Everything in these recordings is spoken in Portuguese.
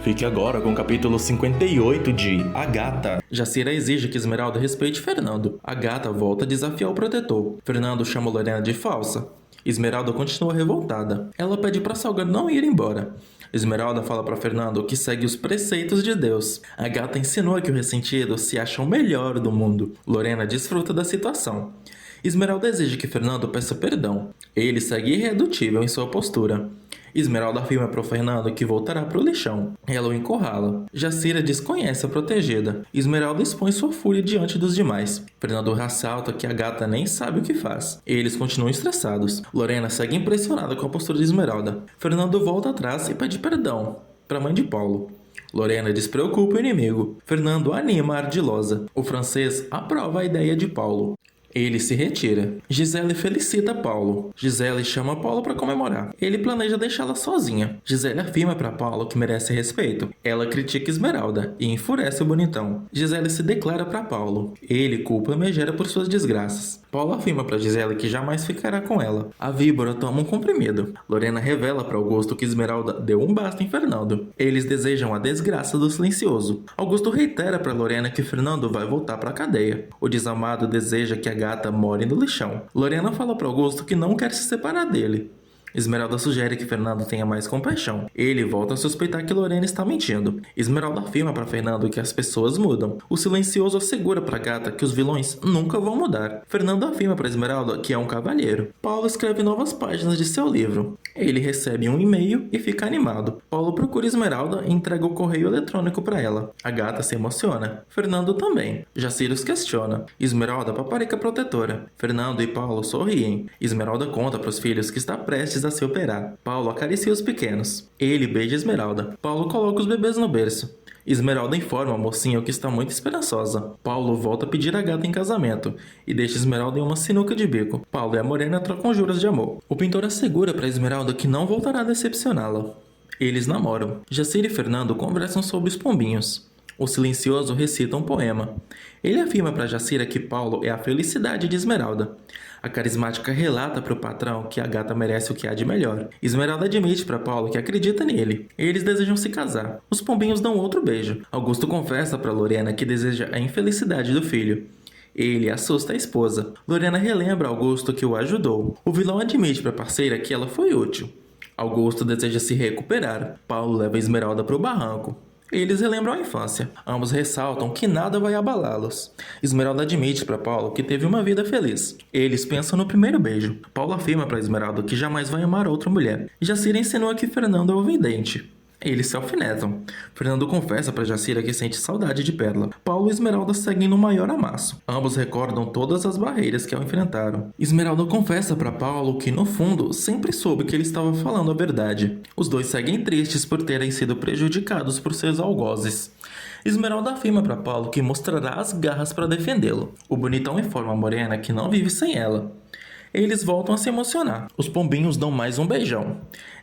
Fique agora com o capítulo 58 de A Gata. Jacira exige que Esmeralda respeite Fernando. A gata volta a desafiar o protetor. Fernando chama Lorena de falsa. Esmeralda continua revoltada. Ela pede para Salga não ir embora. Esmeralda fala para Fernando que segue os preceitos de Deus. A gata insinua que o ressentido se acha o melhor do mundo. Lorena desfruta da situação. Esmeralda exige que Fernando peça perdão. Ele segue irredutível em sua postura. Esmeralda afirma para o Fernando que voltará para o lixão. Ela o encurrala. Jacira desconhece a protegida. Esmeralda expõe sua fúria diante dos demais. Fernando ressalta que a gata nem sabe o que faz. Eles continuam estressados. Lorena segue impressionada com a postura de Esmeralda. Fernando volta atrás e pede perdão para a mãe de Paulo. Lorena despreocupa o inimigo. Fernando anima a ardilosa. O francês aprova a ideia de Paulo. Ele se retira. Gisele felicita Paulo. Gisele chama Paulo para comemorar. Ele planeja deixá-la sozinha. Gisele afirma para Paulo que merece respeito. Ela critica Esmeralda e enfurece o bonitão. Gisele se declara para Paulo. Ele culpa a megera por suas desgraças. Paulo afirma para Gisele que jamais ficará com ela. A víbora toma um comprimido. Lorena revela para Augusto que Esmeralda deu um basta em Fernando. Eles desejam a desgraça do silencioso. Augusto reitera para Lorena que Fernando vai voltar para a cadeia. O desamado deseja que a gata more no lixão. Lorena fala para Augusto que não quer se separar dele. Esmeralda sugere que Fernando tenha mais compaixão. Ele volta a suspeitar que Lorena está mentindo. Esmeralda afirma para Fernando que as pessoas mudam. O silencioso assegura para a gata que os vilões nunca vão mudar. Fernando afirma para Esmeralda que é um cavalheiro. Paulo escreve novas páginas de seu livro. Ele recebe um e-mail e fica animado. Paulo procura Esmeralda e entrega o correio eletrônico para ela. A gata se emociona. Fernando também. Jacira os questiona. Esmeralda paparica protetora. Fernando e Paulo sorriem. Esmeralda conta para os filhos que está prestes a se operar. Paulo acaricia os pequenos. Ele beija Esmeralda. Paulo coloca os bebês no berço. Esmeralda informa a mocinha que está muito esperançosa. Paulo volta a pedir a gata em casamento e deixa Esmeralda em uma sinuca de bico. Paulo e a morena trocam juras de amor. O pintor assegura para Esmeralda que não voltará a decepcioná-la. Eles namoram. Jacira e Fernando conversam sobre os pombinhos. O silencioso recita um poema. Ele afirma para Jacira que Paulo é a felicidade de Esmeralda. A carismática relata para o patrão que a gata merece o que há de melhor. Esmeralda admite para Paulo que acredita nele. Eles desejam se casar. Os pombinhos dão outro beijo. Augusto confessa para Lorena que deseja a infelicidade do filho. Ele assusta a esposa. Lorena relembra a Augusto que o ajudou. O vilão admite para a parceira que ela foi útil. Augusto deseja se recuperar. Paulo leva Esmeralda para o barranco. Eles relembram a infância. Ambos ressaltam que nada vai abalá-los. Esmeralda admite para Paulo que teve uma vida feliz. Eles pensam no primeiro beijo. Paulo afirma para Esmeralda que jamais vai amar outra mulher. Jacira insinua que Fernando é o vidente. Eles se alfinetam. Fernando confessa para Jacira que sente saudade de Pérola. Paulo e Esmeralda seguem no maior amasso. Ambos recordam todas as barreiras que a enfrentaram. Esmeralda confessa para Paulo que, no fundo, sempre soube que ele estava falando a verdade. Os dois seguem tristes por terem sido prejudicados por seus algozes. Esmeralda afirma para Paulo que mostrará as garras para defendê-lo. O bonitão informa a morena que não vive sem ela. Eles voltam a se emocionar. Os pombinhos dão mais um beijão.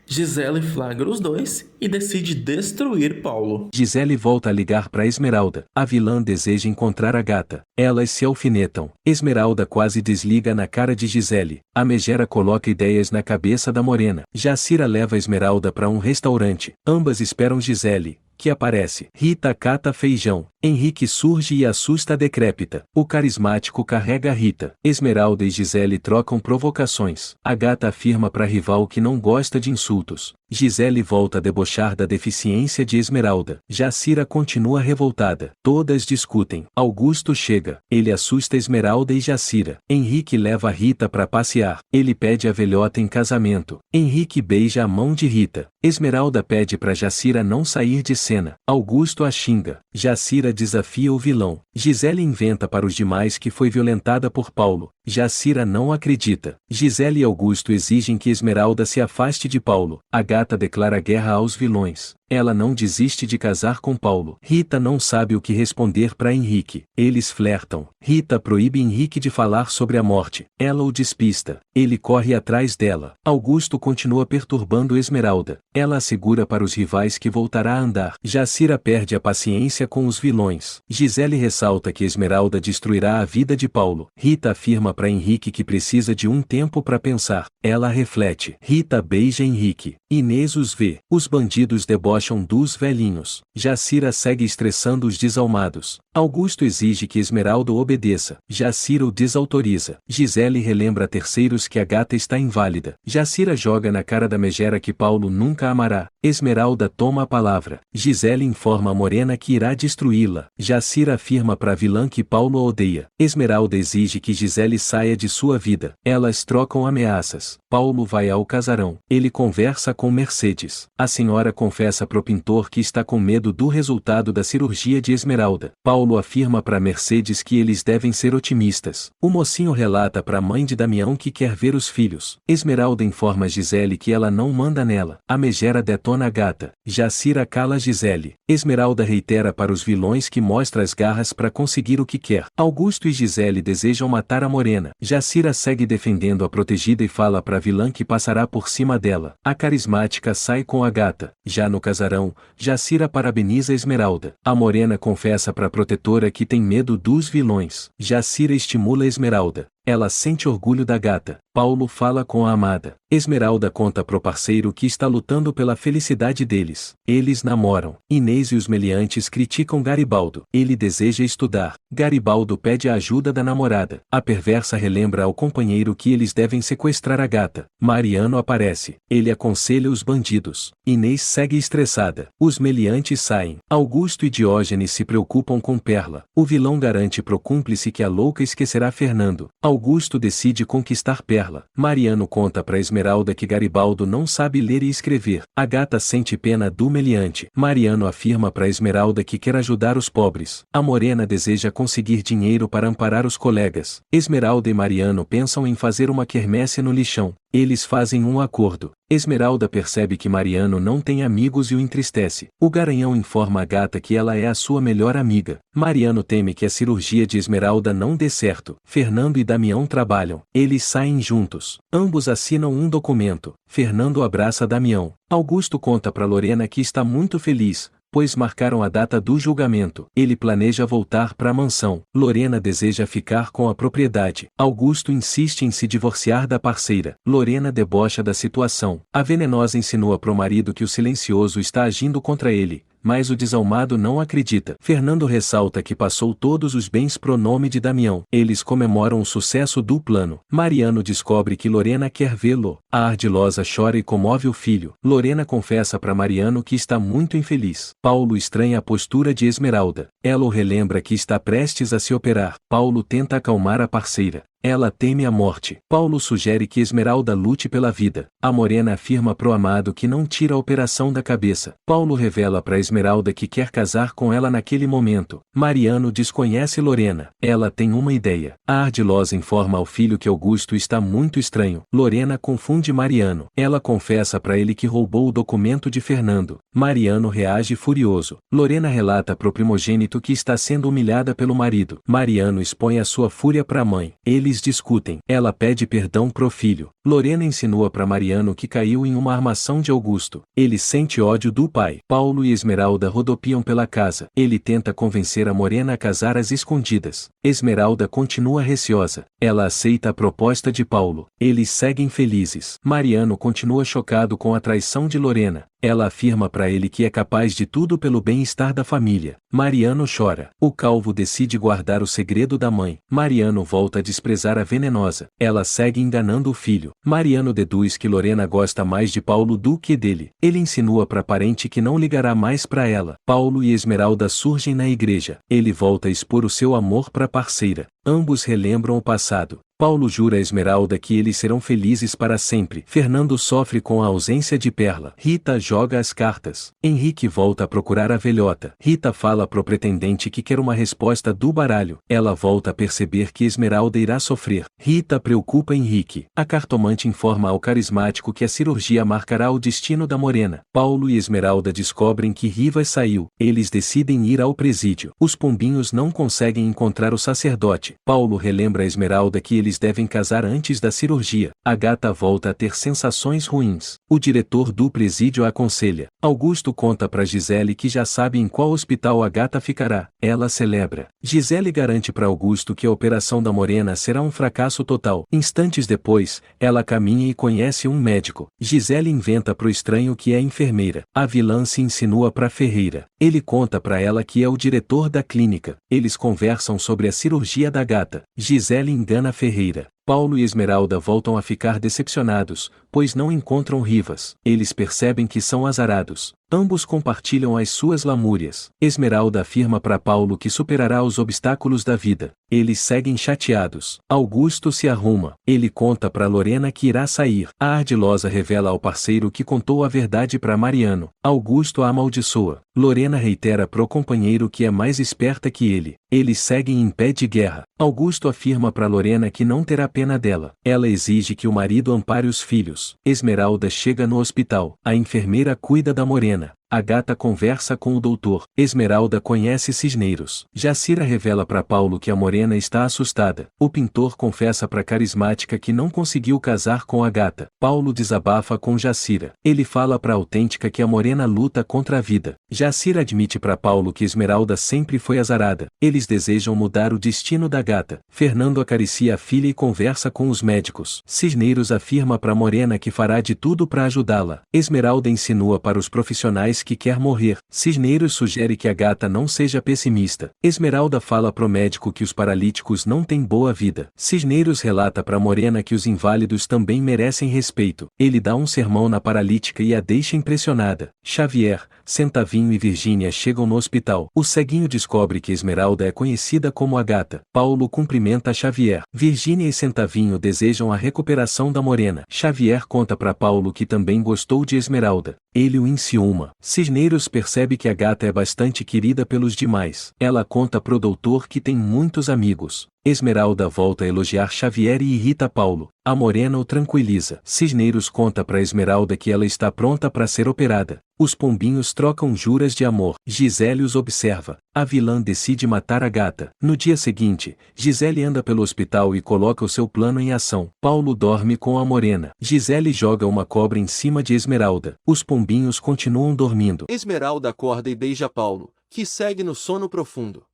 Gisele flagra os dois e decide destruir Paulo. Gisele volta a ligar para Esmeralda. A vilã deseja encontrar a gata. Elas se alfinetam. Esmeralda quase desliga na cara de Gisele. A megera coloca ideias na cabeça da morena. Jacira leva Esmeralda para um restaurante. Ambas esperam Gisele, que aparece. Rita cata feijão. Henrique surge e assusta a decrépita. O carismático carrega Rita. Esmeralda e Gisele trocam provocações. A gata afirma para a rival que não gosta de insultos. Gisele volta a debochar da deficiência de Esmeralda. Jacira continua revoltada. Todas discutem. Augusto chega. Ele assusta Esmeralda e Jacira. Henrique leva Rita para passear. Ele pede a velhota em casamento. Henrique beija a mão de Rita. Esmeralda pede para Jacira não sair de cena. Augusto a xinga. Jacira desafia o vilão. Gisele inventa para os demais que foi violentada por Paulo. Jacira não acredita. Gisele e Augusto exigem que Esmeralda se afaste de Paulo. A gata declara guerra aos vilões. Ela não desiste de casar com Paulo. Rita não sabe o que responder para Henrique. Eles flertam. Rita proíbe Henrique de falar sobre a morte. Ela o despista. Ele corre atrás dela. Augusto continua perturbando Esmeralda. Ela assegura para os rivais que voltará a andar. Jacira perde a paciência com os vilões. Gisele ressalta que Esmeralda destruirá a vida de Paulo. Rita afirma para Henrique que precisa de um tempo para pensar. Ela reflete. Rita beija Henrique. Inês os vê. Os bandidos debocham dos velhinhos. Jacira segue estressando os desalmados. Augusto exige que Esmeralda obedeça. Jacira o desautoriza. Gisele relembra a terceiros que a gata está inválida. Jacira joga na cara da megera que Paulo nunca amará. Esmeralda toma a palavra. Gisele informa a Morena que irá destruí-la. Jacira afirma para a vilã que Paulo odeia. Esmeralda exige que Gisele saia de sua vida. Elas trocam ameaças. Paulo vai ao casarão. Ele conversa com Mercedes. A senhora confessa pro pintor que está com medo do resultado da cirurgia de Esmeralda. Paulo afirma para Mercedes que eles devem ser otimistas. O mocinho relata para a mãe de Damião que quer ver os filhos. Esmeralda informa Gisele que ela não manda nela. A megera detona a gata. Jacira cala Gisele. Esmeralda reitera para os vilões que mostra as garras para conseguir o que quer. Augusto e Gisele desejam matar a Morena. Jacira segue defendendo a protegida e fala para a vilã que passará por cima dela. A carismática sai com a gata. Já no casarão, Jacira parabeniza Esmeralda. A Morena confessa para a protetora que tem medo dos vilões. Jacira estimula Esmeralda. Ela sente orgulho da gata. Paulo fala com a amada. Esmeralda conta pro parceiro que está lutando pela felicidade deles. Eles namoram. Inês e os meliantes criticam Garibaldo. Ele deseja estudar. Garibaldo pede a ajuda da namorada. A perversa relembra ao companheiro que eles devem sequestrar a gata. Mariano aparece. Ele aconselha os bandidos. Inês segue estressada. Os meliantes saem. Augusto e Diógenes se preocupam com Perla. O vilão garante pro cúmplice que a louca esquecerá Fernando. Augusto decide conquistar Perla. Mariano conta para Esmeralda que Garibaldo não sabe ler e escrever. A gata sente pena do meliante. Mariano afirma para Esmeralda que quer ajudar os pobres. A Morena deseja conseguir dinheiro para amparar os colegas. Esmeralda e Mariano pensam em fazer uma quermesse no lixão. Eles fazem um acordo. Esmeralda percebe que Mariano não tem amigos e o entristece. O Garanhão informa a gata que ela é a sua melhor amiga. Mariano teme que a cirurgia de Esmeralda não dê certo. Fernando e Damião trabalham. Eles saem juntos. Ambos assinam um documento. Fernando abraça Damião. Augusto conta para Lorena que está muito feliz, pois marcaram a data do julgamento. Ele planeja voltar para a mansão. Lorena deseja ficar com a propriedade. Augusto insiste em se divorciar da parceira. Lorena debocha da situação. A venenosa insinua pro marido que o silencioso está agindo contra ele, mas o desalmado não acredita. Fernando ressalta que passou todos os bens pro nome de Damião. Eles comemoram o sucesso do plano. Mariano descobre que Lorena quer vê-lo. A ardilosa chora e comove o filho. Lorena confessa para Mariano que está muito infeliz. Paulo estranha a postura de Esmeralda. Ela o relembra que está prestes a se operar. Paulo tenta acalmar a parceira. Ela teme a morte. Paulo sugere que Esmeralda lute pela vida. A Morena afirma pro amado que não tira a operação da cabeça. Paulo revela para Esmeralda que quer casar com ela naquele momento. Mariano desconhece Lorena. Ela tem uma ideia. A ardilosa informa ao filho que Augusto está muito estranho. Lorena confunde Mariano. Ela confessa para ele que roubou o documento de Fernando. Mariano reage furioso. Lorena relata pro primogênito que está sendo humilhada pelo marido. Mariano expõe a sua fúria para a mãe. Eles discutem. Ela pede perdão pro filho. Lorena insinua para Mariano que caiu em uma armação de Augusto. Ele sente ódio do pai. Paulo e Esmeralda rodopiam pela casa. Ele tenta convencer a Morena a casar às escondidas. Esmeralda continua receosa. Ela aceita a proposta de Paulo. Eles seguem felizes. Mariano continua chocado com a traição de Lorena. Ela afirma para ele que é capaz de tudo pelo bem-estar da família. Mariano chora. O calvo decide guardar o segredo da mãe. Mariano volta a desprezar a venenosa. Ela segue enganando o filho. Mariano deduz que Lorena gosta mais de Paulo do que dele. Ele insinua para parente que não ligará mais para ela. Paulo e Esmeralda surgem na igreja. Ele volta a expor o seu amor para a parceira. Ambos relembram o passado. Paulo jura a Esmeralda que eles serão felizes para sempre. Fernando sofre com a ausência de Perla. Rita joga as cartas. Henrique volta a procurar a velhota. Rita fala pro pretendente que quer uma resposta do baralho. Ela volta a perceber que Esmeralda irá sofrer. Rita preocupa Henrique. A cartomante informa ao carismático que a cirurgia marcará o destino da Morena. Paulo e Esmeralda descobrem que Rivas saiu. Eles decidem ir ao presídio. Os pombinhos não conseguem encontrar o sacerdote. Paulo relembra a Esmeralda que eles eles devem casar antes da cirurgia. Agatha volta a ter sensações ruins. O diretor do presídio a aconselha. Augusto conta para Gisele que já sabe em qual hospital Agatha ficará. Ela celebra. Gisele garante para Augusto que a operação da Morena será um fracasso total. Instantes depois, ela caminha e conhece um médico. Gisele inventa pro estranho que é enfermeira. A vilã se insinua para Ferreira. Ele conta para ela que é o diretor da clínica. Eles conversam sobre a cirurgia da gata. Gisele engana Ferreira. Paulo e Esmeralda voltam a ficar decepcionados, pois não encontram Rivas. Eles percebem que são azarados. Ambos compartilham as suas lamúrias. Esmeralda afirma para Paulo que superará os obstáculos da vida. Eles seguem chateados. Augusto se arruma. Ele conta para Lorena que irá sair. A ardilosa revela ao parceiro que contou a verdade para Mariano. Augusto a amaldiçoa. Lorena reitera pro companheiro que é mais esperta que ele. Eles seguem em pé de guerra. Augusto afirma para Lorena que não terá pena dela. Ela exige que o marido ampare os filhos. Esmeralda chega no hospital. A enfermeira cuida da Morena. Agatha conversa com o doutor. Esmeralda conhece Cisneiros. Jacira revela para Paulo que a Morena está assustada. O pintor confessa para Carismática que não conseguiu casar com Agatha. Paulo desabafa com Jacira. Ele fala para Autêntica que a Morena luta contra a vida. Jacira admite para Paulo que Esmeralda sempre foi azarada. Eles desejam mudar o destino da gata. Fernando acaricia a filha e conversa com os médicos. Cisneiros afirma para Morena que fará de tudo para ajudá-la. Esmeralda insinua para os profissionais que quer morrer. Cisneiros sugere que a gata não seja pessimista. Esmeralda fala pro médico que os paralíticos não têm boa vida. Cisneiros relata para Morena que os inválidos também merecem respeito. Ele dá um sermão na paralítica e a deixa impressionada. Xavier, Centavinho e Virgínia chegam no hospital. O ceguinho descobre que Esmeralda é conhecida como a gata. Paulo cumprimenta Xavier. Virgínia e Centavinho desejam a recuperação da Morena. Xavier conta para Paulo que também gostou de Esmeralda. Ele o enciuma. Cisneiros percebe que a gata é bastante querida pelos demais. Ela conta pro doutor que tem muitos amigos. Esmeralda volta a elogiar Xavier e irrita Paulo. A Morena o tranquiliza. Cisneiros conta para Esmeralda que ela está pronta para ser operada. Os pombinhos trocam juras de amor. Gisele os observa. A vilã decide matar a gata. No dia seguinte, Gisele anda pelo hospital e coloca o seu plano em ação. Paulo dorme com a Morena. Gisele joga uma cobra em cima de Esmeralda. Os pombinhos continuam dormindo. Esmeralda acorda e beija Paulo, que segue no sono profundo.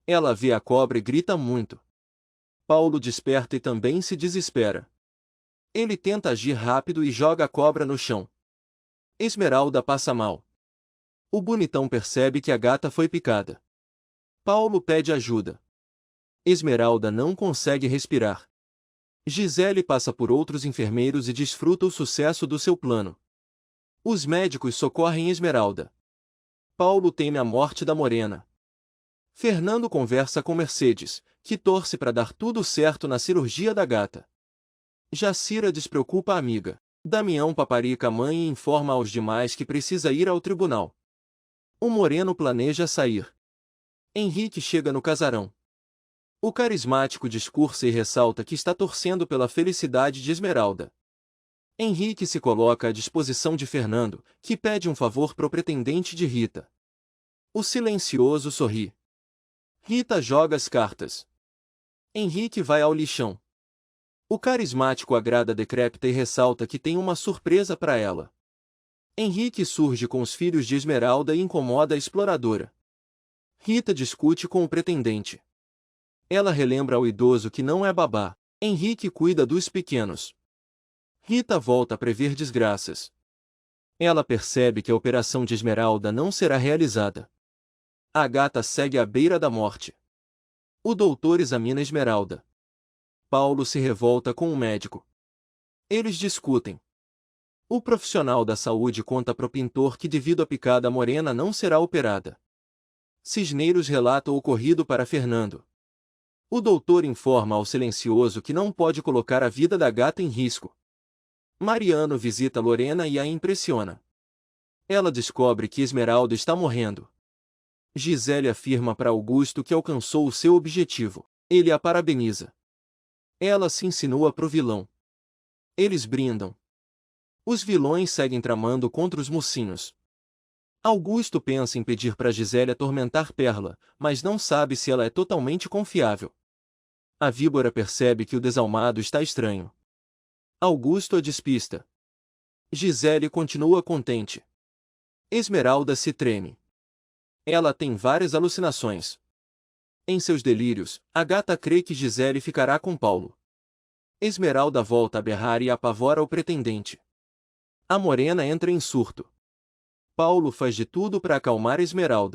Ela vê a cobra e grita muito. Paulo desperta e também se desespera. Ele tenta agir rápido e joga a cobra no chão. Esmeralda passa mal. O bonitão percebe que a gata foi picada. Paulo pede ajuda. Esmeralda não consegue respirar. Gisele passa por outros enfermeiros e desfruta o sucesso do seu plano. Os médicos socorrem Esmeralda. Paulo teme a morte da Morena. Fernando conversa com Mercedes, que torce para dar tudo certo na cirurgia da gata. Jacira despreocupa a amiga. Damião paparica a mãe e informa aos demais que precisa ir ao tribunal. O Moreno planeja sair. Henrique chega no casarão. O carismático discursa e ressalta que está torcendo pela felicidade de Esmeralda. Henrique se coloca à disposição de Fernando, que pede um favor pro pretendente de Rita. O silencioso sorri. Rita joga as cartas. Henrique vai ao lixão. O carismático agrada a decrépita e ressalta que tem uma surpresa para ela. Henrique surge com os filhos de Esmeralda e incomoda a exploradora. Rita discute com o pretendente. Ela relembra ao idoso que não é babá. Henrique cuida dos pequenos. Rita volta a prever desgraças. Ela percebe que a operação de Esmeralda não será realizada. A gata segue à beira da morte. O doutor examina Esmeralda. Paulo se revolta com o médico. Eles discutem. O profissional da saúde conta pro pintor que devido à picada a Morena não será operada. Cisneiros relata o ocorrido para Fernando. O doutor informa ao silencioso que não pode colocar a vida da gata em risco. Mariano visita Lorena e a impressiona. Ela descobre que Esmeralda está morrendo. Gisele afirma para Augusto que alcançou o seu objetivo. Ele a parabeniza. Ela se insinua pro vilão. Eles brindam. Os vilões seguem tramando contra os mocinhos. Augusto pensa em pedir para Gisele atormentar Perla, mas não sabe se ela é totalmente confiável. A víbora percebe que o desalmado está estranho. Augusto a despista. Gisele continua contente. Esmeralda se treme. Ela tem várias alucinações. Em seus delírios, Agatha crê que Gisele ficará com Paulo. Esmeralda volta a berrar e apavora o pretendente. A morena entra em surto. Paulo faz de tudo para acalmar Esmeralda.